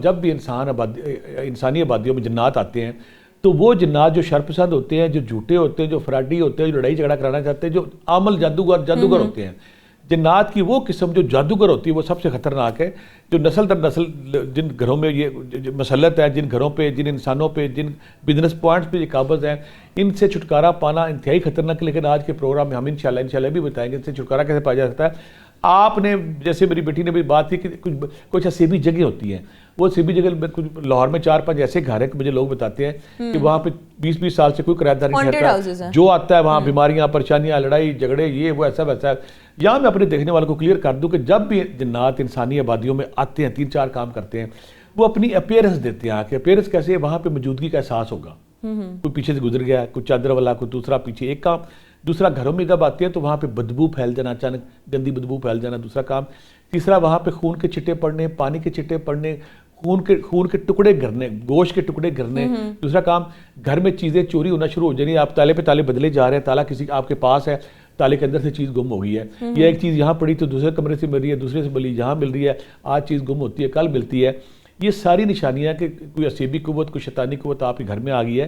جب بھی انسانی آبادیوں میں جنات آتے ہیں تو وہ جنات جو شرپسند ہوتے ہیں، جو جھوٹے ہوتے ہیں، جو فراڈی ہوتے ہیں، جو لڑائی جھگڑا کرانا چاہتے ہیں، جو عامل جادوگر ہوتے ہیں، جنات کی وہ قسم جو جادوگر ہوتی ہے وہ سب سے خطرناک ہے، جو نسل در نسل جن گھروں میں یہ مسلط ہے، جن گھروں پہ، جن انسانوں پہ، جن بزنس پوائنٹس پہ یہ قابض ہیں، ان سے چھٹکارا پانا انتہائی خطرناک ہے۔ لیکن آج کے پروگرام میں ہم انشاءاللہ بھی بتائیں گے ان سے چھٹکارا کیسے پایا جا سکتا ہے۔ آپ نے جیسے میری بیٹی نے بھی بات کی کہ کچھ ایسی جگہ ہوتی ہیں، وہ سیبی جگہ کچھ لاہور میں 4-5 ایسے گھر ہیں کہ مجھے لوگ بتاتے ہیں کہ وہاں پہ 20 سال سے کوئی کرایہ دار نہیں رہتا، جو آتا ہے وہاں بیماریاں، پریشانیاں، لڑائی جھگڑے، یہ وہ ایسا ویسا ہے۔ یہاں میں اپنے دیکھنے والوں کو کلیئر کر دوں کہ جب بھی جنات انسانی آبادیوں میں آتے ہیں، 3-4 کام کرتے ہیں، وہ اپنی اپیئرنس دیتے ہیں کہ اپیئرنس کیسے ہے، وہاں پہ موجودگی کا احساس ہوگا، کوئی پیچھے سے گزر گیا، کوئی چادر والا، کوئی دوسرا پیچھے، ایک کام۔ دوسرا، گھروں میں جب آتے ہیں تو وہاں پہ بدبو پھیل جانا، اچانک گندی بدبو پھیل جانا، دوسرا کام۔ تیسرا، وہاں پہ خون کے چھٹے پڑنے، پانی کے چھٹے پڑنے، خون کے ٹکڑے گرنے، گوشت کے ٹکڑے گرنے۔ دوسرا کام، گھر میں چیزیں چوری ہونا شروع ہو جانی، آپ تالے پہ تالے بدلے جا رہے ہیں، تالا کسی آپ کے پاس ہے، تالے کے اندر سے چیز گم ہو گئی ہے، یہ ایک چیز یہاں پڑی تو دوسرے کمرے سے مل رہی ہے، دوسرے سے ملی یہاں مل رہی ہے، آج چیز گم ہوتی ہے، کل ملتی ہے۔ یہ ساری نشانیاں کہ کوئی اسیبی قوت، کوئی شیطانی قوت آپ کے گھر میں آ گئی ہے۔